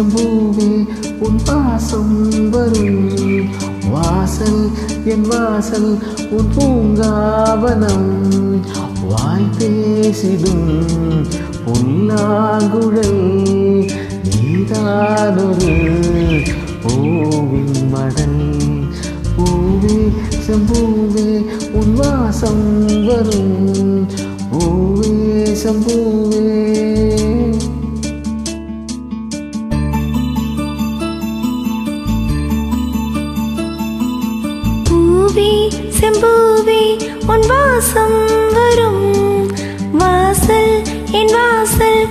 செம்பூவே உன் பாசம் வரும் வாசல் என் வாசல் உன் பூங்காவனம் வாய் பேசிடும் புல்லாங்குழல் நீதானொரு பூவின் மடல் பூவே செம்பூவே உன் வாசம் வரும் பூவே செம்பூவே செம்பூவே உன் வாசம் வரும் வாசல் என் வாசல்